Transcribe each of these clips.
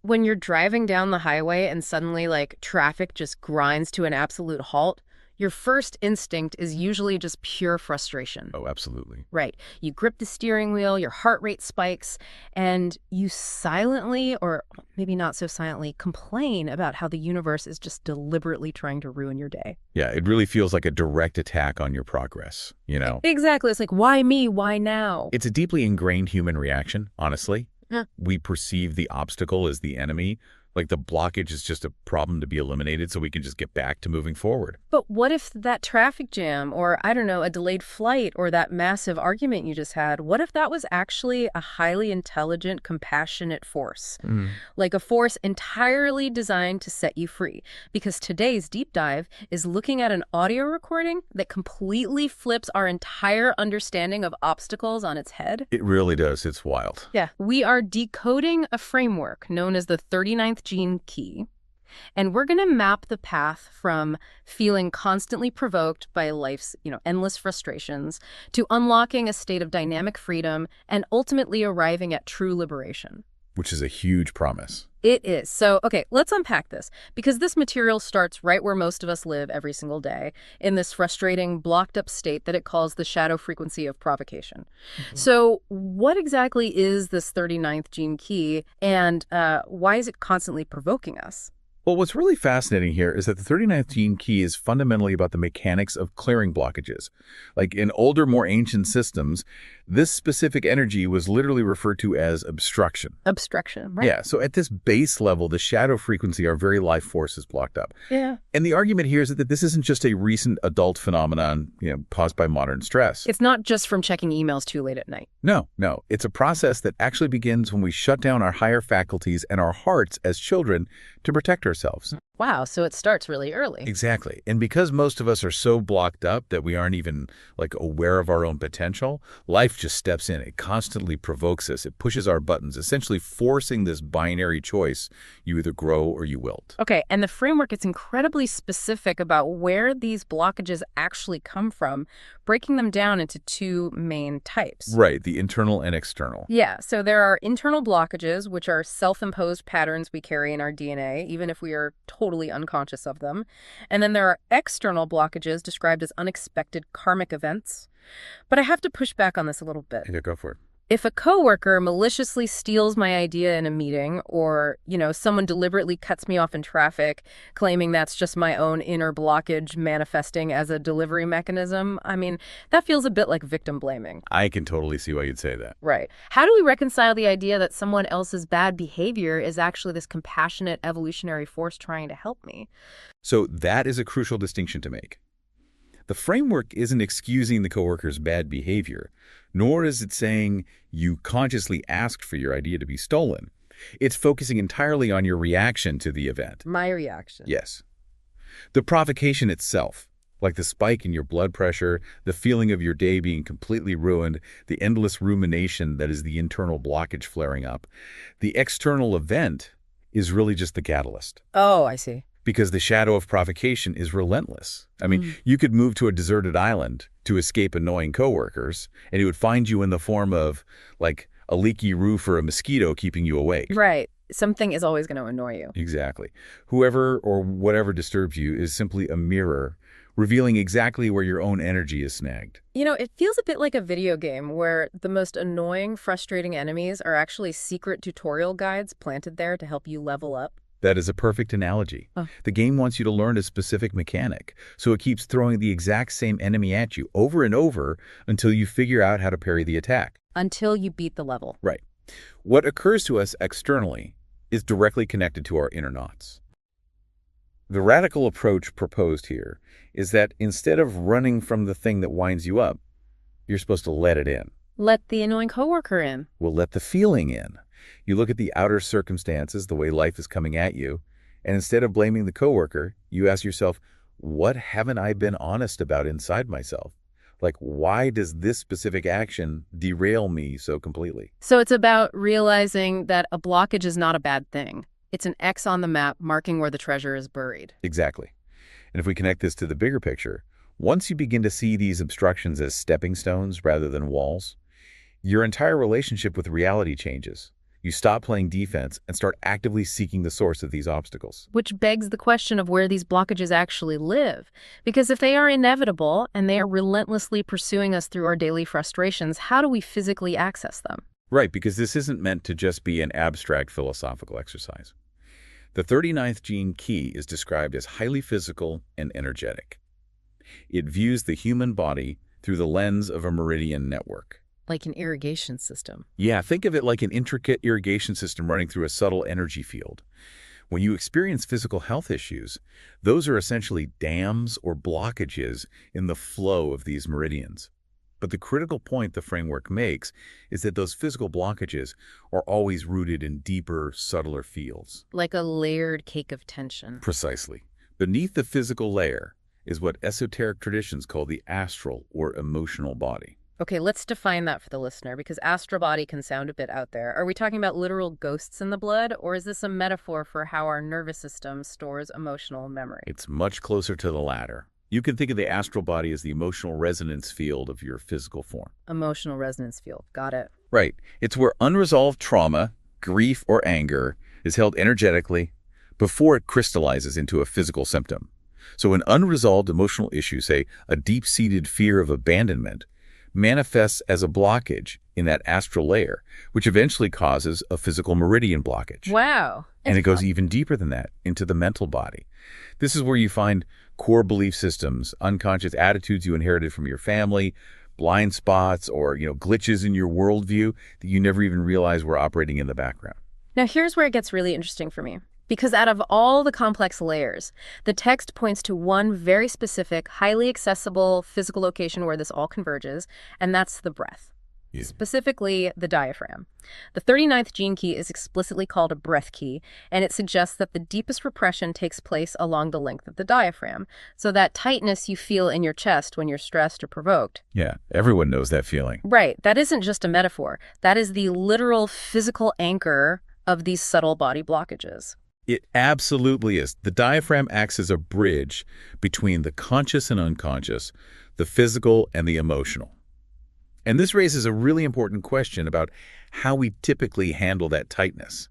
When you're driving down the highway and suddenly, like, traffic just grinds to an absolute halt, your first instinct is usually just pure frustration. Oh, absolutely. Right. You grip the steering wheel, your heart rate spikes, and you silently, or maybe not so silently, complain about how the universe is just deliberately trying to ruin your day. Yeah, it really feels like a direct attack on your progress, you know? Exactly. It's like, why me? Why now? It's a deeply ingrained human reaction, honestly. Yeah. We perceive the obstacle as the enemy, like the blockage is just a problem to be eliminated so we can just get back to moving forward. But what if that traffic jam, or I don't know, a delayed flight, or that massive argument you just had, what if that was actually a highly intelligent, compassionate force? Like a force entirely designed to set you free. Because today's deep dive is looking at an audio recording that completely flips our entire understanding of obstacles on its head. It really does. It's wild. Yeah, we are decoding a framework known as the 39th gene key. And we're going to map the path from feeling constantly provoked by life's, endless frustrations to unlocking a state of dynamic freedom and ultimately arriving at true liberation. Which is a huge promise. It is. So, okay, let's unpack this, because this material starts right where most of us live every single day, in this frustrating, blocked up state that it calls the shadow frequency of provocation. So what exactly is this 39th gene key, and why is it constantly provoking us? Well, what's really fascinating here is that the 39th gene key is fundamentally about the mechanics of clearing blockages. Like in older, more ancient systems, this specific energy was literally referred to as obstruction. Obstruction, right? Yeah, so at this base level, the shadow frequency, our very life force, is blocked up. Yeah. And the argument here is that this isn't just a recent adult phenomenon, caused by modern stress. It's not just from checking emails too late at night. No. It's a process that actually begins when we shut down our higher faculties and our hearts as children to protect ourselves. Wow, so it starts really early. Exactly. And because most of us are so blocked up that we aren't even aware of our own potential, life just steps in. It constantly provokes us. It pushes our buttons, essentially forcing this binary choice. You either grow or you wilt. Okay, and the framework is incredibly specific about where these blockages actually come from, breaking them down into two main types. Right, the internal and external. Yeah, so there are internal blockages, which are self-imposed patterns we carry in our DNA, even if we are totally unconscious of them. And then there are external blockages described as unexpected karmic events. But I have to push back on this a little bit. Yeah, go for it. If a coworker maliciously steals my idea in a meeting, or, someone deliberately cuts me off in traffic, claiming that's just my own inner blockage manifesting as a delivery mechanism, that feels a bit like victim blaming. I can totally see why you'd say that. Right. How do we reconcile the idea that someone else's bad behavior is actually this compassionate evolutionary force trying to help me? So that is a crucial distinction to make. The framework isn't excusing the coworker's bad behavior, nor is it saying you consciously asked for your idea to be stolen. It's focusing entirely on your reaction to the event. My reaction. Yes. The provocation itself, like the spike in your blood pressure, the feeling of your day being completely ruined, the endless rumination that is the internal blockage flaring up, the external event is really just the catalyst. Oh, I see. Because the shadow of provocation is relentless. You could move to a deserted island to escape annoying coworkers, and it would find you in the form of, a leaky roof or a mosquito keeping you awake. Right. Something is always going to annoy you. Exactly. Whoever or whatever disturbs you is simply a mirror, revealing exactly where your own energy is snagged. It feels a bit like a video game where the most annoying, frustrating enemies are actually secret tutorial guides planted there to help you level up. That is a perfect analogy. Oh. The game wants you to learn a specific mechanic, so it keeps throwing the exact same enemy at you over and over until you figure out how to parry the attack. Until you beat the level. Right. What occurs to us externally is directly connected to our inner knots. The radical approach proposed here is that instead of running from the thing that winds you up, you're supposed to let it in. Let the annoying coworker in. We'll let the feeling in. You look at the outer circumstances, the way life is coming at you, and instead of blaming the coworker, you ask yourself, what haven't I been honest about inside myself? Why does this specific action derail me so completely? So it's about realizing that a blockage is not a bad thing. It's an X on the map marking where the treasure is buried. Exactly. And if we connect this to the bigger picture, once you begin to see these obstructions as stepping stones rather than walls, your entire relationship with reality changes. You stop playing defense and start actively seeking the source of these obstacles. Which begs the question of where these blockages actually live. Because if they are inevitable and they are relentlessly pursuing us through our daily frustrations, how do we physically access them? Right, because this isn't meant to just be an abstract philosophical exercise. The 39th gene key is described as highly physical and energetic. It views the human body through the lens of a meridian network. Like an irrigation system. Yeah, think of it like an intricate irrigation system running through a subtle energy field. When you experience physical health issues, those are essentially dams or blockages in the flow of these meridians. But the critical point the framework makes is that those physical blockages are always rooted in deeper, subtler fields. Like a layered cake of tension. Precisely. Beneath the physical layer is what esoteric traditions call the astral or emotional body. Okay, let's define that for the listener, because astral body can sound a bit out there. Are we talking about literal ghosts in the blood, or is this a metaphor for how our nervous system stores emotional memory? It's much closer to the latter. You can think of the astral body as the emotional resonance field of your physical form. Emotional resonance field. Got it. Right. It's where unresolved trauma, grief, or anger is held energetically before it crystallizes into a physical symptom. So an unresolved emotional issue, say a deep-seated fear of abandonment, manifests as a blockage in that astral layer, which eventually causes a physical meridian blockage. Wow. And it goes even deeper than that, into the mental body. This is where you find core belief systems, unconscious attitudes you inherited from your family, blind spots, or glitches in your worldview that you never even realized were operating in the background. Now here's where it gets really interesting for me. Because out of all the complex layers, the text points to one very specific, highly accessible physical location where this all converges, and that's the breath. Yeah. Specifically, the diaphragm. The 39th gene key is explicitly called a breath key, and it suggests that the deepest repression takes place along the length of the diaphragm. So that tightness you feel in your chest when you're stressed or provoked. Yeah, everyone knows that feeling. Right. That isn't just a metaphor. That is the literal physical anchor of these subtle body blockages. It absolutely is. The diaphragm acts as a bridge between the conscious and unconscious, the physical and the emotional. And this raises a really important question about how we typically handle that tightness.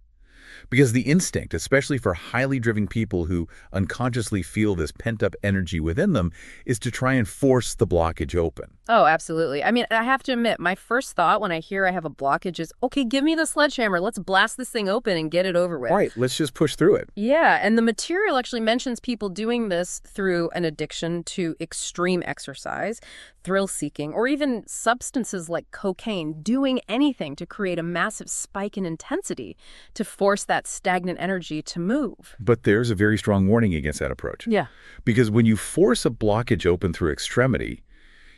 Because the instinct, especially for highly driven people who unconsciously feel this pent-up energy within them, is to try and force the blockage open. Oh, absolutely. I mean, I have to admit, my first thought when I hear I have a blockage is, okay, give me the sledgehammer. Let's blast this thing open and get it over with. All right, let's just push through it. Yeah, and the material actually mentions people doing this through an addiction to extreme exercise, thrill-seeking, or even substances like cocaine, doing anything to create a massive spike in intensity to force that stagnant energy to move. But there's a very strong warning against that approach. Yeah. Because when you force a blockage open through extremity,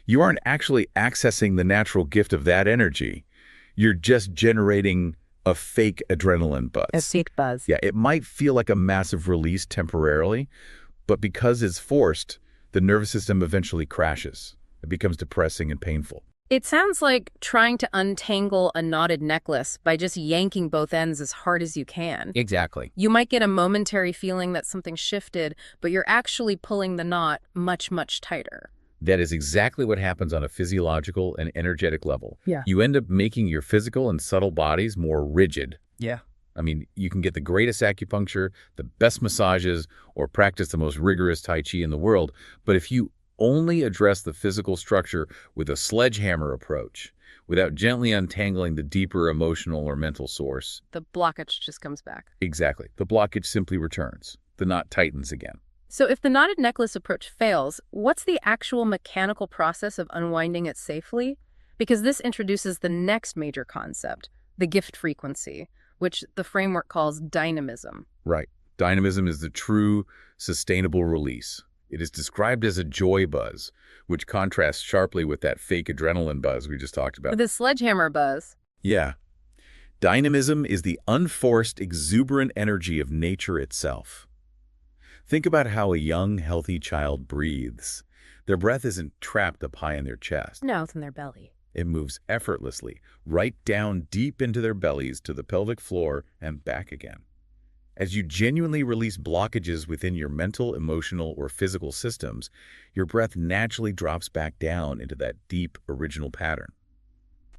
you aren't actually accessing the natural gift of that energy. You're just generating a fake adrenaline buzz. A fake buzz. Yeah, it might feel like a massive release temporarily, but because it's forced, the nervous system eventually crashes. It becomes depressing and painful. It sounds like trying to untangle a knotted necklace by just yanking both ends as hard as you can. Exactly. You might get a momentary feeling that something shifted, but you're actually pulling the knot much, much tighter. That is exactly what happens on a physiological and energetic level. Yeah. You end up making your physical and subtle bodies more rigid. Yeah. I mean, you can get the greatest acupuncture, the best massages, or practice the most rigorous Tai Chi in the world, but if you only address the physical structure with a sledgehammer approach, without gently untangling the deeper emotional or mental source. The blockage just comes back. Exactly. The blockage simply returns. The knot tightens again. So if the knotted necklace approach fails, what's the actual mechanical process of unwinding it safely? Because this introduces the next major concept, the gift frequency, which the framework calls dynamism. Right. Dynamism is the true, sustainable release. It is described as a joy buzz, which contrasts sharply with that fake adrenaline buzz we just talked about. The sledgehammer buzz. Yeah. Dynamism is the unforced, exuberant energy of nature itself. Think about how a young, healthy child breathes. Their breath isn't trapped up high in their chest. No, it's in their belly. It moves effortlessly, right down deep into their bellies to the pelvic floor and back again. As you genuinely release blockages within your mental, emotional, or physical systems, your breath naturally drops back down into that deep, original pattern.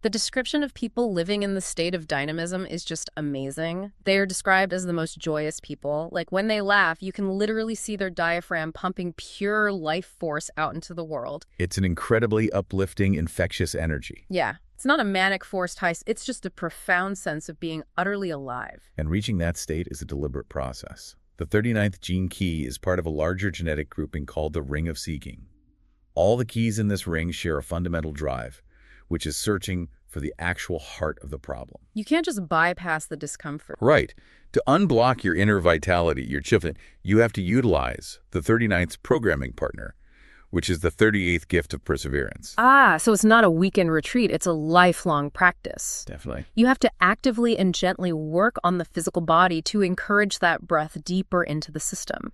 The description of people living in the state of dynamism is just amazing. They are described as the most joyous people. Like when they laugh, you can literally see their diaphragm pumping pure life force out into the world. It's an incredibly uplifting, infectious energy. Yeah, it's not a manic forced high, it's just a profound sense of being utterly alive. And reaching that state is a deliberate process. The 39th gene key is part of a larger genetic grouping called the Ring of Seeking. All the keys in this ring share a fundamental drive, which is searching for the actual heart of the problem. You can't just bypass the discomfort. Right. To unblock your inner vitality, your children, you have to utilize the 39th programming partner, which is the 38th gift of perseverance. Ah, so it's not a weekend retreat, it's a lifelong practice. Definitely. You have to actively and gently work on the physical body to encourage that breath deeper into the system.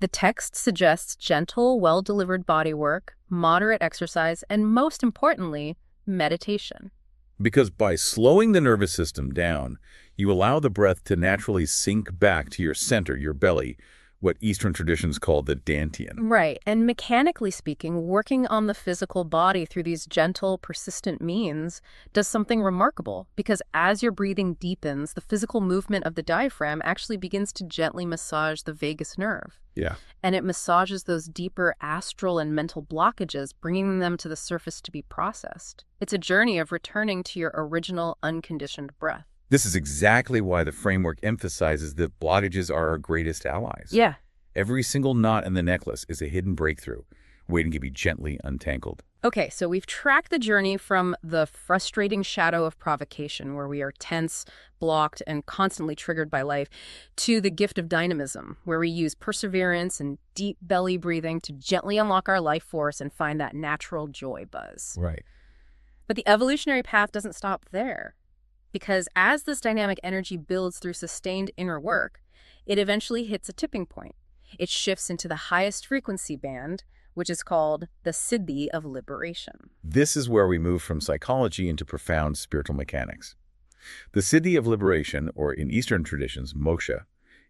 The text suggests gentle, well-delivered body work, moderate exercise, and most importantly, meditation. Because by slowing the nervous system down, you allow the breath to naturally sink back to your center, your belly, what Eastern traditions call the dantian. Right, and mechanically speaking, working on the physical body through these gentle, persistent means does something remarkable, because as your breathing deepens, the physical movement of the diaphragm actually begins to gently massage the vagus nerve. Yeah. And it massages those deeper astral and mental blockages, bringing them to the surface to be processed. It's a journey of returning to your original, unconditioned breath. This is exactly why the framework emphasizes that blockages are our greatest allies. Yeah. Every single knot in the necklace is a hidden breakthrough, waiting to be gently untangled. Okay, so we've tracked the journey from the frustrating shadow of provocation, where we are tense, blocked, and constantly triggered by life, to the gift of dynamism, where we use perseverance and deep belly breathing to gently unlock our life force and find that natural joy buzz. Right. But the evolutionary path doesn't stop there. Because as this dynamic energy builds through sustained inner work, it eventually hits a tipping point. It shifts into the highest frequency band, which is called the Siddhi of liberation. This is where we move from psychology into profound spiritual mechanics. The Siddhi of liberation, or in Eastern traditions, moksha,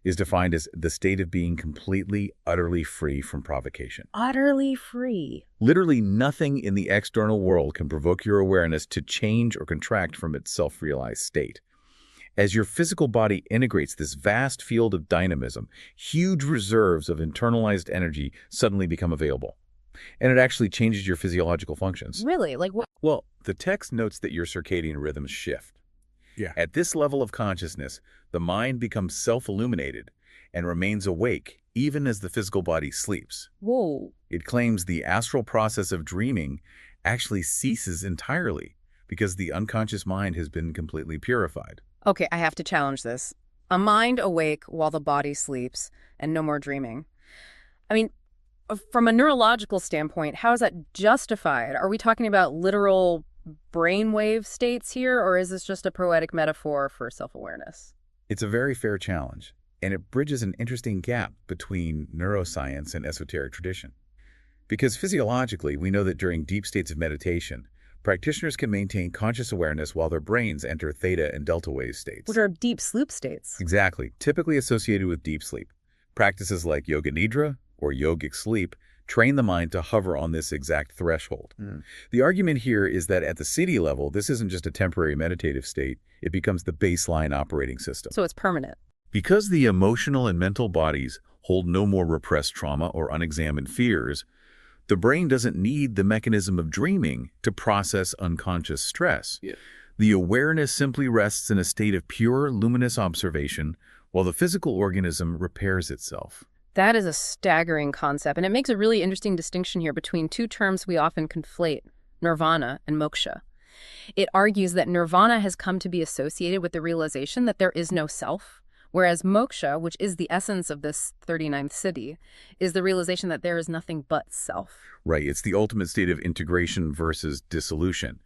is defined as the state of being completely, utterly free from provocation. Utterly free. Literally nothing in the external world can provoke your awareness to change or contract from its self-realized state. As your physical body integrates this vast field of dynamism, huge reserves of internalized energy suddenly become available. And it actually changes your physiological functions. Really? Like what? Well, the text notes that your circadian rhythms shift. Yeah. At this level of consciousness, the mind becomes self-illuminated and remains awake even as the physical body sleeps. Whoa. It claims the astral process of dreaming actually ceases entirely because the unconscious mind has been completely purified. Okay, I have to challenge this. A mind awake while the body sleeps and no more dreaming. I mean, from a neurological standpoint, how is that justified? Are we talking about literal brainwave states here, or is this just a poetic metaphor for self-awareness? It's a very fair challenge, and it bridges an interesting gap between neuroscience and esoteric tradition. Because physiologically, we know that during deep states of meditation, practitioners can maintain conscious awareness while their brains enter theta and delta wave states. Which are deep sleep states. Exactly, typically associated with deep sleep. Practices like yoga nidra or yogic sleep train the mind to hover on this exact threshold. The argument here is that at the Siddhi level, this isn't just a temporary meditative state, it becomes the baseline operating system. So it's permanent. Because the emotional and mental bodies hold no more repressed trauma or unexamined fears, the brain doesn't need the mechanism of dreaming to process unconscious stress. Yeah. The awareness simply rests in a state of pure, luminous observation while the physical organism repairs itself. That is a staggering concept, and it makes a really interesting distinction here between two terms we often conflate, nirvana and moksha. It argues that nirvana has come to be associated with the realization that there is no self, whereas moksha, which is the essence of this 39th Siddhi, is the realization that there is nothing but self. Right, it's the ultimate state of integration versus dissolution.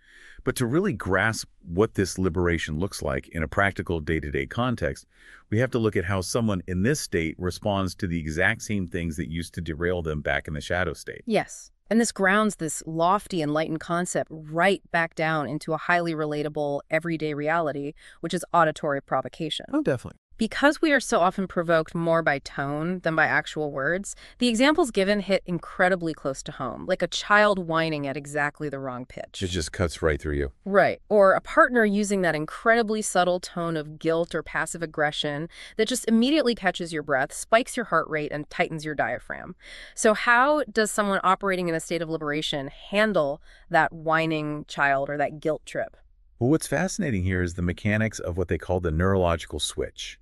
But to really grasp what this liberation looks like in a practical day-to-day context, we have to look at how someone in this state responds to the exact same things that used to derail them back in the shadow state. Yes, and this grounds this lofty, enlightened concept right back down into a highly relatable, everyday reality, which is auditory provocation. Oh, definitely. Because we are so often provoked more by tone than by actual words, the examples given hit incredibly close to home, like a child whining at exactly the wrong pitch. It just cuts right through you. Right. Or a partner using that incredibly subtle tone of guilt or passive aggression that just immediately catches your breath, spikes your heart rate, and tightens your diaphragm. So how does someone operating in a state of liberation handle that whining child or that guilt trip? Well, what's fascinating here is the mechanics of what they call the neurological switch.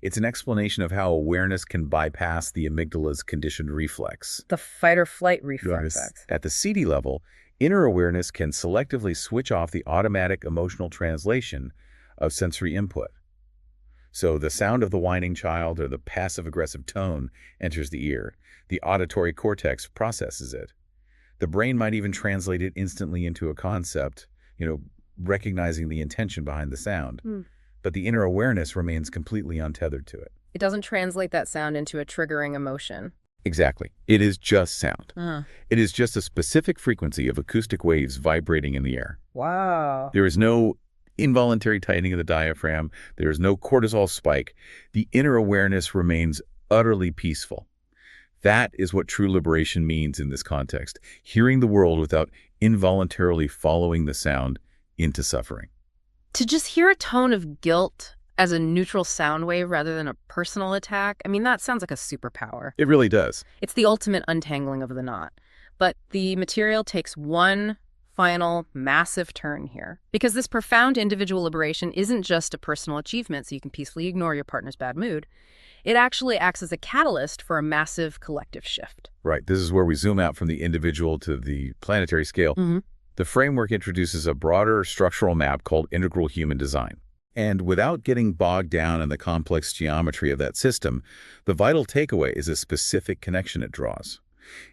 It's an explanation of how awareness can bypass the amygdala's conditioned reflex. The fight or flight reflex. At the CD level, inner awareness can selectively switch off the automatic emotional translation of sensory input. So the sound of the whining child or the passive-aggressive tone enters the ear. The auditory cortex processes it. The brain might even translate it instantly into a concept, recognizing the intention behind the sound. But the inner awareness remains completely untethered to it. It doesn't translate that sound into a triggering emotion. Exactly. It is just sound. Uh. It is just a specific frequency of acoustic waves vibrating in the air. Wow. There is no involuntary tightening of the diaphragm. There is no cortisol spike. The inner awareness remains utterly peaceful. That is what true liberation means in this context, hearing the world without involuntarily following the sound into suffering. To just hear a tone of guilt as a neutral sound wave rather than a personal attack, that sounds like a superpower. It really does. It's the ultimate untangling of the knot. But the material takes one final massive turn here. Because this profound individual liberation isn't just a personal achievement so you can peacefully ignore your partner's bad mood. It actually acts as a catalyst for a massive collective shift. Right. This is where we zoom out from the individual to the planetary scale. The framework introduces a broader structural map called integral human design. And without getting bogged down in the complex geometry of that system, the vital takeaway is a specific connection it draws.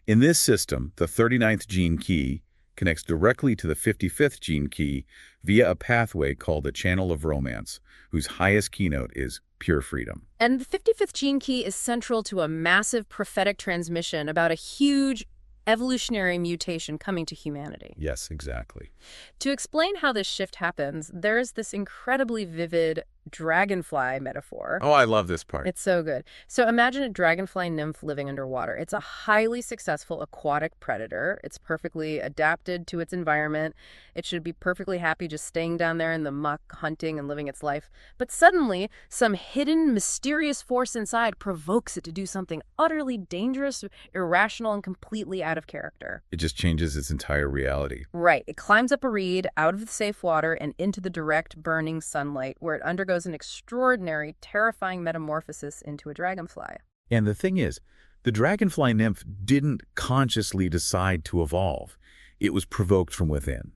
In this system, the 39th gene key connects directly to the 55th gene key via a pathway called the channel of romance, whose highest keynote is pure freedom. And the 55th gene key is central to a massive prophetic transmission about a huge evolutionary mutation coming to humanity. Yes, exactly. To explain how this shift happens, there's this incredibly vivid dragonfly metaphor. Oh, I love this part. It's so good. So imagine a dragonfly nymph living underwater. It's a highly successful aquatic predator. It's perfectly adapted to its environment. It should be perfectly happy just staying down there in the muck, hunting and living its life. But suddenly, some hidden, mysterious force inside provokes it to do something utterly dangerous, irrational, and completely out of character. It just changes its entire reality. Right. It climbs up a reed, out of the safe water, and into the direct, burning sunlight, where it undergoes an extraordinary, terrifying metamorphosis into a dragonfly. And the thing is, the dragonfly nymph didn't consciously decide to evolve. It was provoked from within.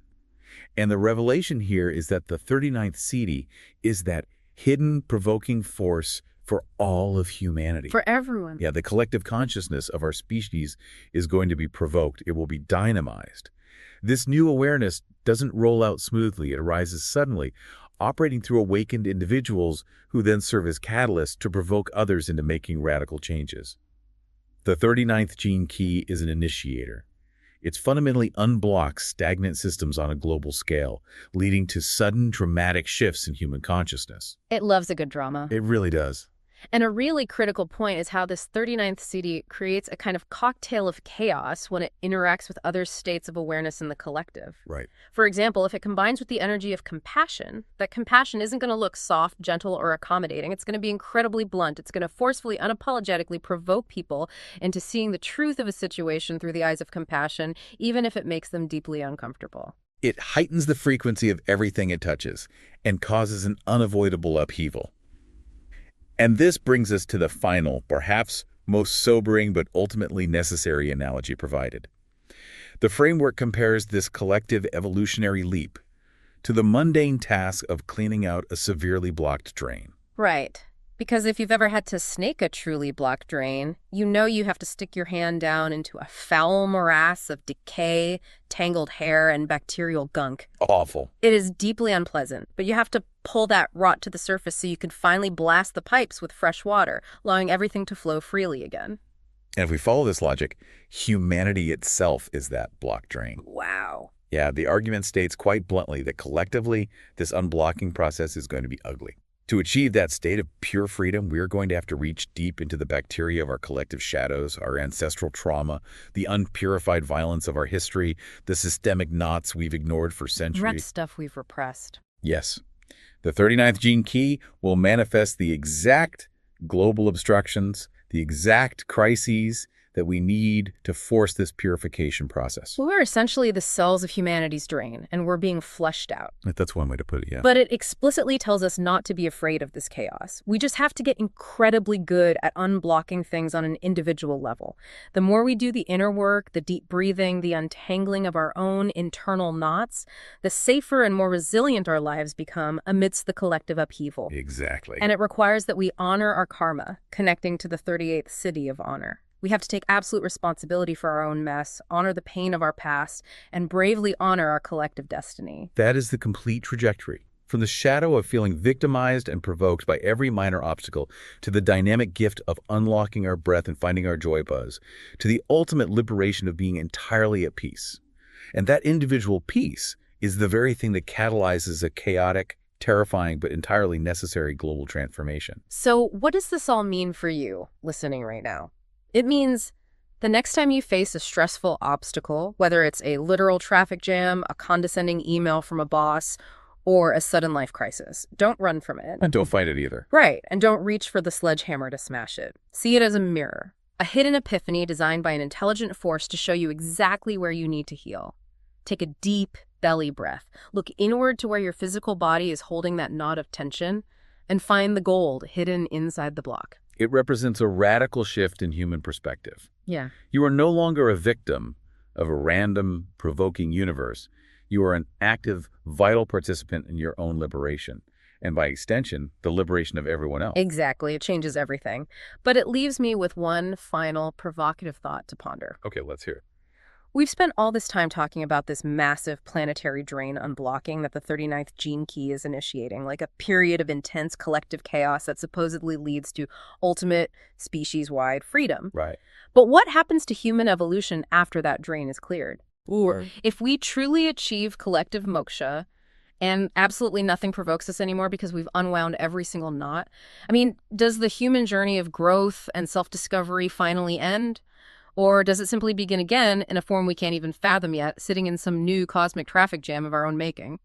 And the revelation here is that the 39th CD is that hidden, provoking force for all of humanity. For everyone. Yeah, the collective consciousness of our species is going to be provoked. It will be dynamized. This new awareness doesn't roll out smoothly. It arises suddenly, operating through awakened individuals who then serve as catalysts to provoke others into making radical changes. The 39th gene key is an initiator. It fundamentally unblocks stagnant systems on a global scale, leading to sudden, dramatic shifts in human consciousness. It loves a good drama. It really does. And a really critical point is how this 39th CD creates a kind of cocktail of chaos when it interacts with other states of awareness in the collective. Right. For example, if it combines with the energy of compassion, that compassion isn't going to look soft, gentle, or accommodating. It's going to be incredibly blunt. It's going to forcefully, unapologetically provoke people into seeing the truth of a situation through the eyes of compassion, even if it makes them deeply uncomfortable. It heightens the frequency of everything it touches and causes an unavoidable upheaval. And this brings us to the final, perhaps most sobering but ultimately necessary analogy provided. The framework compares this collective evolutionary leap to the mundane task of cleaning out a severely blocked drain. Right. Because if you've ever had to snake a truly blocked drain, you know you have to stick your hand down into a foul morass of decay, tangled hair, and bacterial gunk. Awful. It is deeply unpleasant, but you have to pull that rot to the surface so you can finally blast the pipes with fresh water, allowing everything to flow freely again. And if we follow this logic, humanity itself is that blocked drain. Wow. Yeah, the argument states quite bluntly that collectively, this unblocking process is going to be ugly. To achieve that state of pure freedom, we are going to have to reach deep into the bacteria of our collective shadows, our ancestral trauma, the unpurified violence of our history, the systemic knots we've ignored for centuries. Stuff we've repressed. Yes, the 39th gene key will manifest the exact global obstructions, the exact crises that we need to force this purification process. Well, we're essentially the cells of humanity's drain, and we're being flushed out. That's one way to put it, yeah. But it explicitly tells us not to be afraid of this chaos. We just have to get incredibly good at unblocking things on an individual level. The more we do the inner work, the deep breathing, the untangling of our own internal knots, the safer and more resilient our lives become amidst the collective upheaval. Exactly. And it requires that we honor our karma, connecting to the 38th city of honor. We have to take absolute responsibility for our own mess, honor the pain of our past, and bravely honor our collective destiny. That is the complete trajectory. From the shadow of feeling victimized and provoked by every minor obstacle, to the dynamic gift of unlocking our breath and finding our joy buzz, to the ultimate liberation of being entirely at peace. And that individual peace is the very thing that catalyzes a chaotic, terrifying, but entirely necessary global transformation. So what does this all mean for you, listening right now? It means the next time you face a stressful obstacle, whether it's a literal traffic jam, a condescending email from a boss, or a sudden life crisis, don't run from it. And don't fight it either. Right, and don't reach for the sledgehammer to smash it. See it as a mirror, a hidden epiphany designed by an intelligent force to show you exactly where you need to heal. Take a deep belly breath. Look inward to where your physical body is holding that knot of tension, and find the gold hidden inside the block. It represents a radical shift in human perspective. Yeah. You are no longer a victim of a random, provoking universe. You are an active, vital participant in your own liberation, and by extension, the liberation of everyone else. Exactly. It changes everything. But it leaves me with one final provocative thought to ponder. Okay, let's hear it. We've spent all this time talking about this massive planetary drain unblocking that the 39th gene key is initiating, like a period of intense collective chaos that supposedly leads to ultimate species-wide freedom. Right. But what happens to human evolution after that drain is cleared? Or if we truly achieve collective moksha and absolutely nothing provokes us anymore because we've unwound every single knot, I mean, does the human journey of growth and self-discovery finally end? Or does it simply begin again in a form we can't even fathom yet, sitting in some new cosmic traffic jam of our own making?